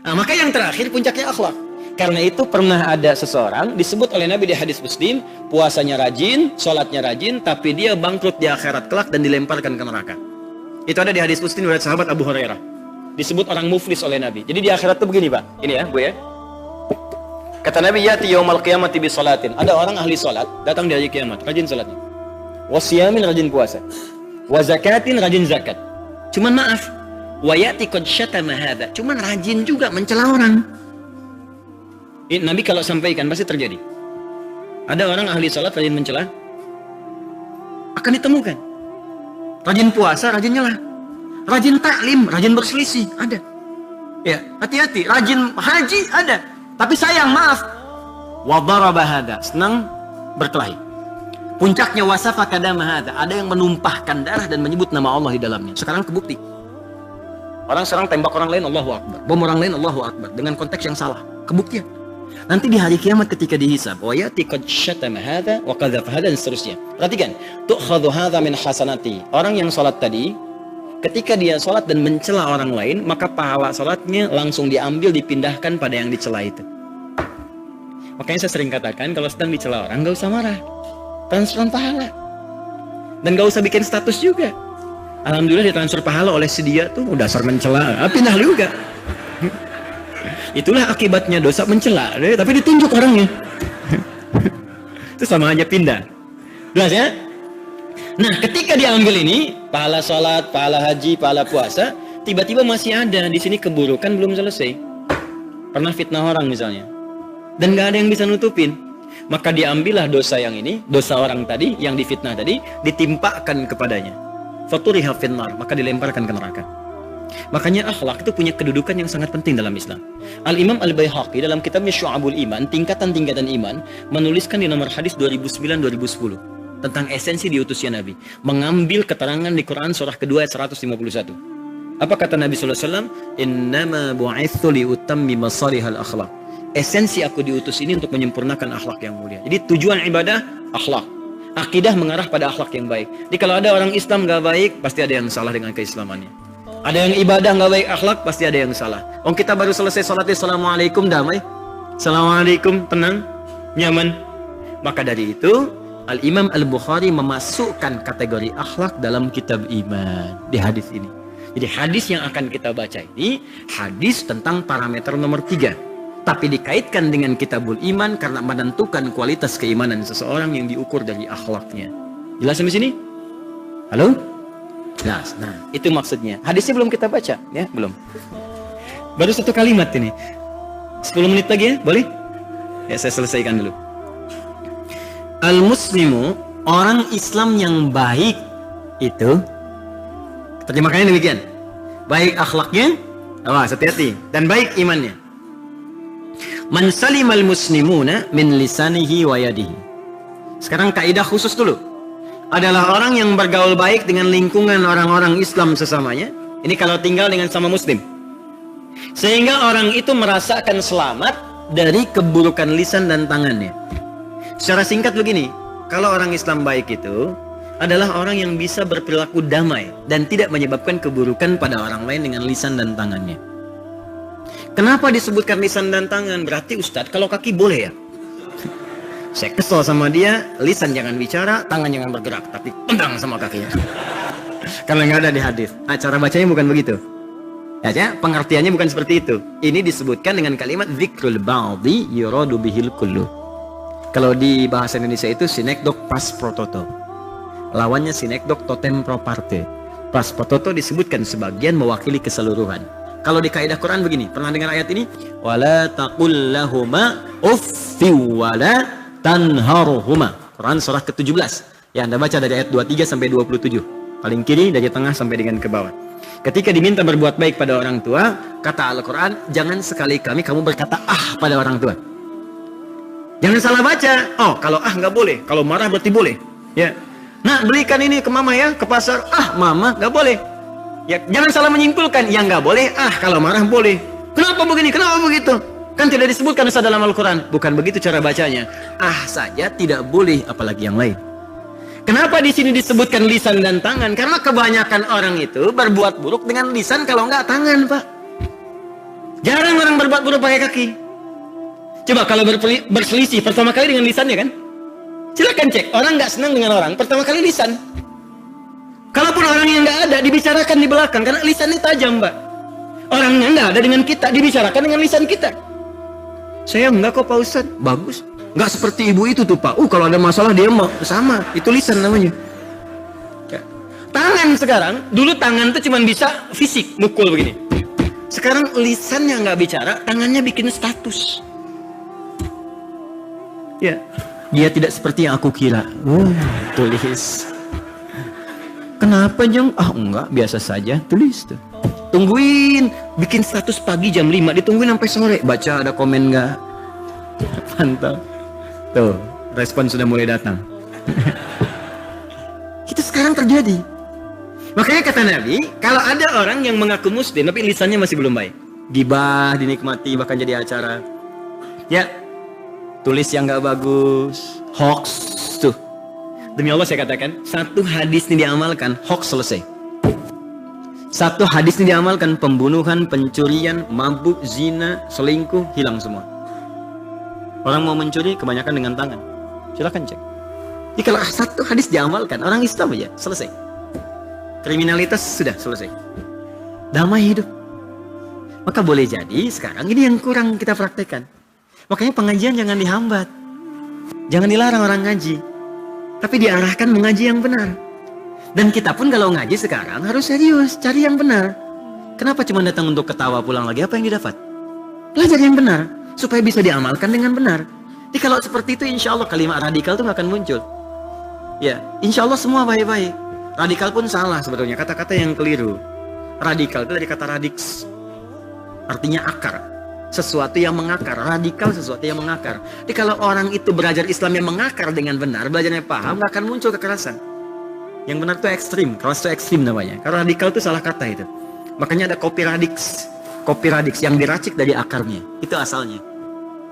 Nah, maka yang terakhir puncaknya akhlak. Karena itu pernah ada seseorang disebut oleh Nabi di hadis Muslim, puasanya rajin, sholatnya rajin, tapi dia bangkrut di akhirat kelak dan dilemparkan ke neraka. Itu ada di hadis Muslim dari sahabat Abu Hurairah. Disebut orang muflis oleh Nabi. Jadi di akhirat itu begini, Pak. Ini ya, Bu ya. Kata Nabi, yati yaumal qiyamati bi sholatin. Ada orang ahli sholat datang di hari kiamat, rajin sholatnya. Wasiyamin, rajin puasa. Wa zakatin, rajin zakat. Cuman maaf, wa yati qad syatama hadza. Cuman rajin juga mencela orang. Nabi kalau sampaikan pasti terjadi. Ada orang ahli salat rajin mencela, akan ditemukan. Rajin puasa, rajin nyela. Rajin taklim, rajin berselisih, ada. Ya, hati-hati. Rajin haji, ada. Tapi sayang, maaf. Wa daraba hada, senang berkelahi. Puncaknya wasafa kadama hada, ada yang menumpahkan darah dan menyebut nama Allah di dalamnya. Sekarang kebukti. Orang serang tembak orang lain, Allahu Akbar. Bom orang lain, Allahu Akbar. Dengan konteks yang salah. Kebuktian. Nanti di hari kiamat ketika dihisab, wa yati qad syatama hadza wa qadhafa hadza dan seterusnya. Perhatikan, tu'khadhu hadza min hasanati. Orang yang salat tadi, ketika dia salat dan mencela orang lain, maka pahala salatnya langsung diambil dipindahkan pada yang dicela itu. Makanya saya sering katakan kalau sedang dicela orang enggak usah marah. Transferan pahala. Dan enggak usah bikin status juga. Alhamdulillah ditransfer pahala oleh si dia tuh dasar mencela, pindah juga. Itulah akibatnya dosa mencela, tapi ditunjuk orangnya. Itu sama aja pindah. Jelas ya? Nah, ketika diambil ini, pahala sholat, pahala haji, pahala puasa, tiba-tiba masih ada di sini keburukan belum selesai. Pernah fitnah orang misalnya, dan nggak ada yang bisa nutupin. Maka diambillah dosa yang ini, dosa orang tadi yang difitnah tadi, ditimpakan kepadanya. Faturiha finnar, maka dilemparkan ke neraka. Makanya akhlak itu punya kedudukan yang sangat penting dalam Islam. Al-Imam Al-Baihaqi dalam kitabnya Syu'abul Iman, tingkatan-tingkatan iman, menuliskan di nomor hadis 2009-2010 tentang esensi diutusnya Nabi. Mengambil keterangan di Quran surah kedua ayat 151. Apa kata Nabi SAW? Innama bu'ithu liutammi masalihal akhlak. Esensi aku diutus ini untuk menyempurnakan akhlak yang mulia. Jadi tujuan ibadah, akhlak. Akidah mengarah pada akhlak yang baik. Jadi kalau ada orang Islam gak baik, pasti ada yang salah dengan keislamannya. Ada yang ibadah nggak baik akhlak, pasti ada yang salah. Kita baru selesai sholat, assalamualaikum, damai. Assalamualaikum, tenang, nyaman. Maka dari itu, Al-Imam Al-Bukhari memasukkan kategori akhlak dalam kitab iman di hadis ini. Jadi hadis yang akan kita baca ini, hadis tentang parameter nomor 3. Tapi dikaitkan dengan kitabul iman karena menentukan kualitas keimanan seseorang yang diukur dari akhlaknya. Jelas sampai sini? Halo? Jelas. Nah, itu maksudnya. Hadisnya belum kita baca, ya? Belum. Baru satu kalimat ini. 10 menit lagi ya? Boleh? Ya, saya selesaikan dulu. Al-Muslimu, orang Islam yang baik itu, terjemahkannya demikian. Baik akhlaknya, awas hati-hati, dan baik imannya. Man salimal muslimuna min lisanihi wa yadihi. Sekarang kaidah khusus dulu. Adalah orang yang bergaul baik dengan lingkungan orang-orang Islam sesamanya. Ini kalau tinggal dengan sama muslim. Sehingga orang itu merasakan selamat dari keburukan lisan dan tangannya. Secara singkat begini, kalau orang Islam baik itu adalah orang yang bisa berperilaku damai dan tidak menyebabkan keburukan pada orang lain dengan lisan dan tangannya. Kenapa disebutkan lisan dan tangan? Berarti Ustadz, kalau kaki boleh ya? Saya kesel sama dia, lisan jangan bicara, tangan jangan bergerak, tapi tendang sama kakinya. Karena nggak ada di hadis. Cara bacanya bukan begitu. Ya, pengertiannya bukan seperti itu. Ini disebutkan dengan kalimat zikrul ba'di yuradu bihil kullu. Kalau di bahasa Indonesia itu sinekdok pas prototo. Lawannya sinekdok totem pro parte. Pas prototo disebutkan sebagian mewakili keseluruhan. Kalau di kaidah Quran begini, pernah dengar ayat ini? Wala taqul lahuma uffi wala tanharuhuma. Quran surah ke-17. Ya, Anda baca dari ayat 23 sampai 27. Paling kiri dari tengah sampai dengan ke bawah. Ketika diminta berbuat baik pada orang tua, kata Al-Quran, jangan sekali-kali kamu berkata ah pada orang tua. Jangan salah baca. Oh, kalau ah nggak boleh. Kalau marah berarti boleh. Ya. Nah, belikan ini ke mama ya, ke pasar. Ah, mama nggak boleh. Ya, jangan salah menyimpulkan. Yang nggak boleh, ah kalau marah boleh. Kenapa begini? Kenapa begitu? Kan tidak disebutkan dalam Al-Quran. Bukan begitu cara bacanya. Ah saja tidak boleh, apalagi yang lain. Kenapa di sini disebutkan lisan dan tangan? Karena kebanyakan orang itu berbuat buruk dengan lisan, kalau enggak tangan, Pak. Jarang orang berbuat buruk pakai kaki. Coba kalau berselisih pertama kali dengan lisannya kan? Silakan cek. Orang nggak senang dengan orang, pertama kali lisan. Kalaupun orang yang nggak ada, dibicarakan di belakang, karena lisannya tajam, Pak. Orangnya nggak ada dengan kita, dibicarakan dengan lisan kita. Saya enggak kok Pak Ustadz. Bagus. Nggak seperti ibu itu tuh Pak. Kalau ada masalah dia mau sama. Itu lisan namanya. Ya. Tangan sekarang, dulu tangan tuh cuma bisa fisik, mukul begini. Sekarang lisannya nggak bicara, tangannya bikin status. Ya, dia tidak seperti yang aku kira. Tulis. Kenapa Jong? Enggak, biasa saja. Tulis tuh. Tungguin, bikin status pagi jam 5, ditungguin sampai sore. Baca ada komen nggak? Pantau. Tuh, respon sudah mulai datang. Itu sekarang terjadi. Makanya kata Nabi, kalau ada orang yang mengaku muslim tapi lisannya masih belum baik, gibah dinikmati bahkan jadi acara, ya tulis yang nggak bagus, hoax tuh. Demi Allah saya katakan, satu hadis ini diamalkan, hoax selesai. Satu hadis ini diamalkan, pembunuhan, pencurian, mabuk, zina, selingkuh, hilang semua. Orang mau mencuri kebanyakan dengan tangan. Silakan cek. Jadi kalau satu hadis diamalkan, orang Islam aja selesai. Kriminalitas sudah selesai. Damai hidup. Maka boleh jadi sekarang ini yang kurang kita praktekkan. Makanya pengajian jangan dihambat. Jangan dilarang orang ngaji. Tapi diarahkan mengaji yang benar. Dan kita pun kalau ngaji sekarang harus serius, cari yang benar. Kenapa cuma datang untuk ketawa pulang lagi? Apa yang didapat? Belajar yang benar, supaya bisa diamalkan dengan benar. Jadi kalau seperti itu insya Allah kalimat radikal itu nggak akan muncul. Ya, insya Allah semua baik-baik. Radikal pun salah sebetulnya, kata-kata yang keliru. Radikal itu dari kata radix, artinya akar. Sesuatu yang mengakar, radikal sesuatu yang mengakar. Jadi kalau orang itu belajar Islam yang mengakar dengan benar, belajarnya paham, nggak akan muncul kekerasan. Yang benar itu ekstrim, keras itu ekstrim namanya. Karena radikal itu salah kata itu. Makanya ada kopi radix yang diracik dari akarnya. Itu asalnya.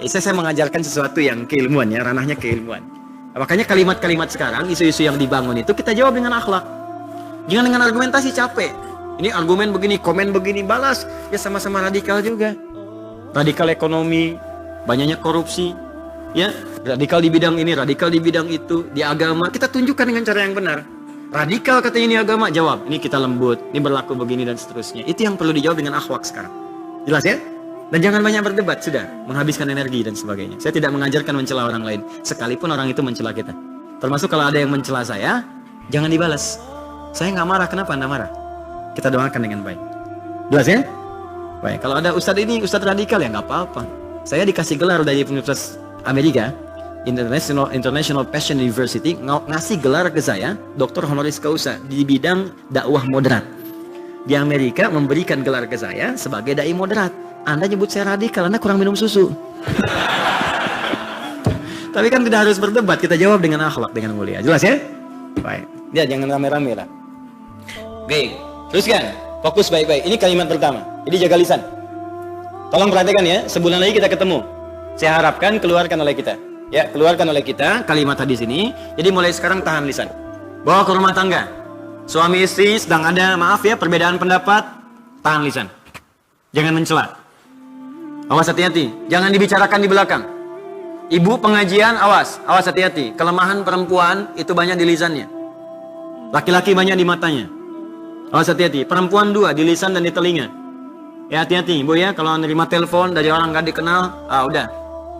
Saya mengajarkan sesuatu yang keilmuan ya, ranahnya keilmuan. Makanya kalimat-kalimat sekarang, isu-isu yang dibangun itu kita jawab dengan akhlak. Jangan dengan argumentasi capek. Ini argumen begini, komen begini, balas. Ya sama-sama radikal juga. Radikal ekonomi, banyaknya korupsi. Ya, radikal di bidang ini, radikal di bidang itu, di agama. Kita tunjukkan dengan cara yang benar. Radikal katanya ini agama, jawab. Ini kita lembut, ini berlaku begini dan seterusnya. Itu yang perlu dijawab dengan akhlak sekarang. Jelas ya? Dan jangan banyak berdebat, sudah. Menghabiskan energi dan sebagainya. Saya tidak mengajarkan mencela orang lain. Sekalipun orang itu mencela kita. Termasuk kalau ada yang mencela saya, jangan dibalas. Saya nggak marah, kenapa Anda marah? Kita doakan dengan baik. Jelas ya? Baik, kalau ada ustadz ini, ustadz radikal ya nggak apa-apa. Saya dikasih gelar dari Universitas Amerika, International Passion University, ngasih gelar ke saya, Dr. Honoris Causa di bidang dakwah moderat. Di Amerika memberikan gelar ke saya sebagai dai moderat. Anda nyebut saya radikal, Anda kurang minum susu. Tapi kan tidak harus berdebat, kita jawab dengan akhlak, dengan mulia. Jelas ya? Baik. Ya, jangan rame-rame lah. Oke, teruskan. Fokus baik-baik. Ini kalimat pertama. Jadi jaga lisan. Tolong perhatikan ya, sebulan lagi kita ketemu. Saya harapkan keluarkan oleh kita. Ya, keluarkan oleh kita kalimat hadis ini. Jadi mulai sekarang tahan lisan. Bawa ke rumah tangga. Suami istri sedang ada, maaf ya, perbedaan pendapat. Tahan lisan. Jangan mencela. Awas hati-hati. Jangan dibicarakan di belakang. Ibu pengajian, awas hati-hati. Kelemahan perempuan itu banyak di lisannya. Laki-laki banyak di matanya. Awas hati-hati. Perempuan 2 di lisan dan di telinga. Ya hati-hati ibu ya, kalau nerima telepon dari orang nggak dikenal, udah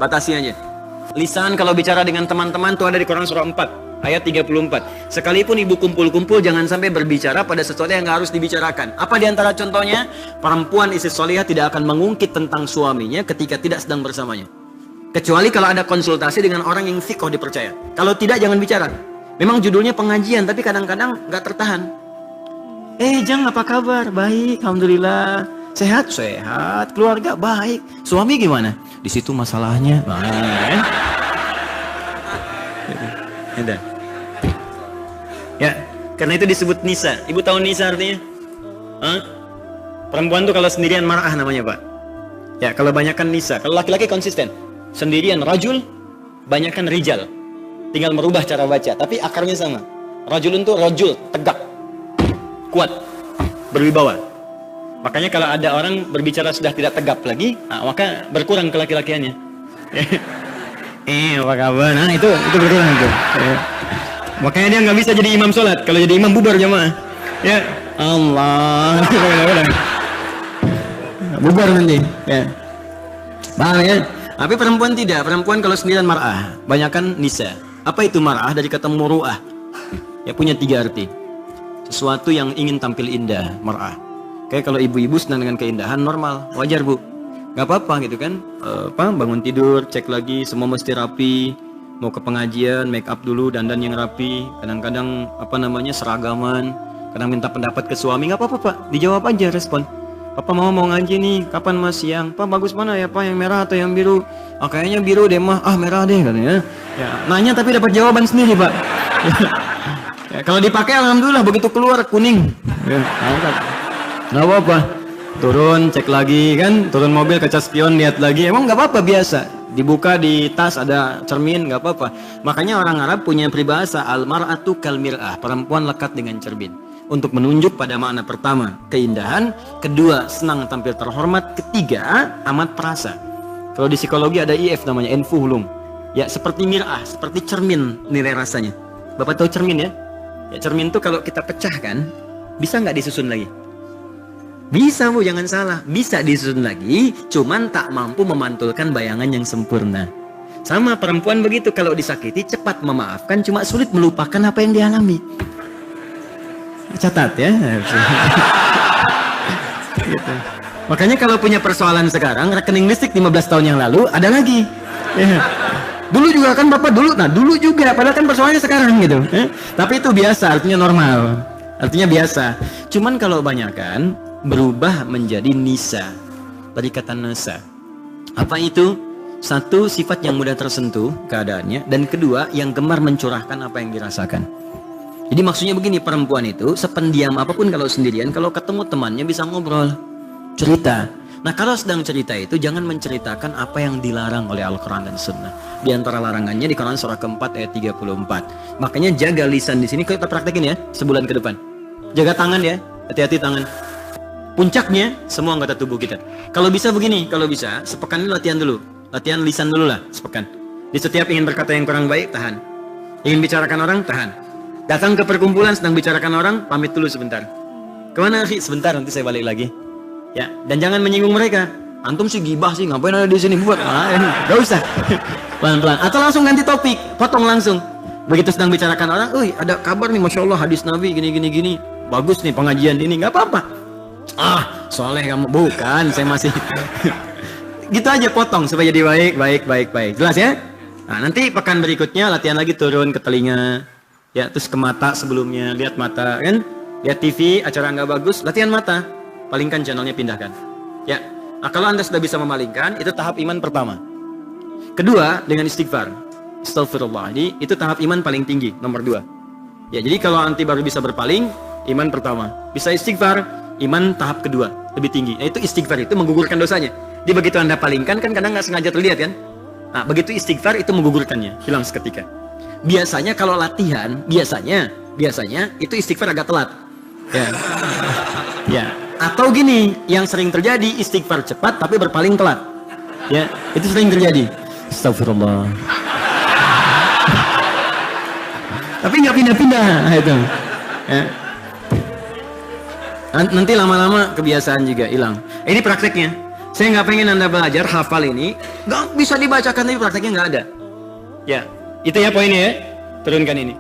batasi aja. Lisan kalau bicara dengan teman-teman tuh ada di Quran surah 4 ayat 34. Sekalipun ibu kumpul-kumpul jangan sampai berbicara pada sesuatu yang nggak harus dibicarakan. Apa diantara contohnya? Perempuan istri solihah tidak akan mengungkit tentang suaminya ketika tidak sedang bersamanya. Kecuali kalau ada konsultasi dengan orang yang thiqah dipercaya. Kalau tidak jangan bicara. Memang judulnya pengajian tapi kadang-kadang nggak tertahan. Jang apa kabar? Baik, alhamdulillah. Sehat? Sehat. Keluarga baik. Suami gimana? Di situ masalahnya. Ya, karena itu disebut nisa. Ibu tahu nisa artinya? Perempuan tuh kalau sendirian marah namanya, Pak. Ya, kalau banyakkan nisa. Kalau laki-laki konsisten. Sendirian rajul, banyakkan rijal. Tinggal merubah cara baca, tapi akarnya sama. Rajulun tuh rajul, tegak, kuat, berwibawa. Makanya kalau ada orang berbicara sudah tidak tegap lagi, maka berkurang kelaki-lakiannya. Apa kabar? Nah itu berkurang itu. Makanya dia nggak bisa jadi imam sholat. Kalau jadi imam bubar jamaah. Ya Allah. Bubar nanti. Ya. Paham ya? Tapi perempuan tidak. Perempuan kalau sendirian mar'ah. Banyakan nisa. Apa itu mar'ah? Dari kata muru'ah. Ya punya 3 arti. Sesuatu yang ingin tampil indah, mar'ah. Kayak kalau ibu-ibu senang dengan keindahan, normal, wajar bu. Gak apa-apa gitu kan. Bangun tidur, cek lagi, semua mesti rapi. Mau ke pengajian, make up dulu, dandan yang rapi. Kadang-kadang seragaman. Kadang minta pendapat ke suami, gak apa-apa pak. Dijawab aja respon. Papa mau ngaji nih, kapan mas siang? Pak bagus mana ya pak, yang merah atau yang biru? Kayaknya biru deh mah, merah deh katanya. Ya, nanya tapi dapat jawaban sendiri pak. Ya, kalau dipakai alhamdulillah, begitu keluar kuning. Ya, nggak apa-apa. Turun cek lagi kan, turun mobil kaca spion lihat lagi, emang nggak apa-apa biasa. Dibuka di tas ada cermin nggak apa-apa. Makanya orang Arab punya peribahasa al-mar'atu kal mir'ah, perempuan lekat dengan cermin. Untuk menunjuk pada makna pertama keindahan, kedua senang tampil terhormat, ketiga amat perasa. Kalau di psikologi ada IF namanya enfuhlung. Ya seperti mir'ah, seperti cermin nilai rasanya. Bapak tahu cermin ya? Ya cermin tuh kalau kita pecahkan bisa nggak disusun lagi? Bisa bu, jangan salah. Bisa disusun lagi, cuman tak mampu memantulkan bayangan yang sempurna. Sama perempuan begitu, kalau disakiti cepat memaafkan, cuma sulit melupakan apa yang dialami. Catat ya. Gitu. Makanya kalau punya persoalan sekarang, rekening listrik 15 tahun yang lalu ada lagi. Ya. Dulu juga kan bapak dulu juga, padahal kan persoalannya sekarang gitu. Tapi itu biasa, artinya normal, artinya biasa. Cuman kalau banyakan berubah menjadi nisa, dari kata nasa. Apa itu? Satu, sifat yang mudah tersentuh keadaannya, dan kedua, yang gemar mencurahkan apa yang dirasakan. Jadi maksudnya begini, perempuan itu sependiam apapun kalau sendirian, kalau ketemu temannya bisa ngobrol, cerita. Nah kalau sedang cerita itu jangan menceritakan apa yang dilarang oleh Al-Quran dan Sunnah. Di antara larangannya di Quran surah keempat ayat 34. Makanya jaga lisan di sini, kita praktekin ya sebulan ke depan. Jaga tangan ya, hati-hati tangan. Puncaknya semua anggota tubuh kita. Kalau bisa begini, kalau bisa sepekan ini latihan dulu. Latihan lisan dulu lah sepekan. Di setiap ingin berkata yang kurang baik, tahan. Ingin bicarakan orang, tahan. Datang ke perkumpulan sedang bicarakan orang, pamit dulu sebentar. Kemana sih? Sebentar, nanti saya balik lagi. Ya, dan jangan menyinggung mereka. Antum sih gibah sih, ngapain ada di sini buat? Gak usah. Pelan-pelan. Atau langsung ganti topik, potong langsung. Begitu sedang bicarakan orang, ada kabar nih, masya Allah hadis Nabi gini. Bagus nih pengajian ini, nggak apa-apa. Soleh kamu, bukan? Saya masih. Gitu aja potong supaya jadi baik. Jelas ya? Nah, nanti pekan berikutnya latihan lagi, turun ke telinga. Ya, terus ke mata sebelumnya, lihat mata kan, lihat TV, acara nggak bagus, latihan mata, palingkan channelnya, pindahkan. Ya, nah, kalau anda sudah bisa memalingkan, itu tahap iman pertama. Kedua, dengan istighfar, astagfirullah, ini itu tahap iman paling tinggi, nomor 2. Ya, jadi kalau anti baru bisa berpaling, iman pertama, bisa istighfar, iman tahap kedua, lebih tinggi. Nah, itu istighfar itu menggugurkan dosanya. Jadi begitu anda palingkan kan kadang nggak sengaja terlihat kan. Nah, begitu istighfar itu menggugurkannya, hilang seketika. Biasanya kalau latihan, biasanya itu istighfar agak telat. Ya. Ya. Atau gini, yang sering terjadi istighfar cepat tapi berpaling telat. Ya, itu sering terjadi. Astagfirullah. Tapi nggak pindah-pindah itu. Ya. Nanti lama-lama kebiasaan juga hilang. Ini prakteknya. Saya nggak pengen anda belajar hafal ini, nggak bisa dibacakan tapi prakteknya nggak ada. Ya. Itu ya poinnya ya, turunkan ini.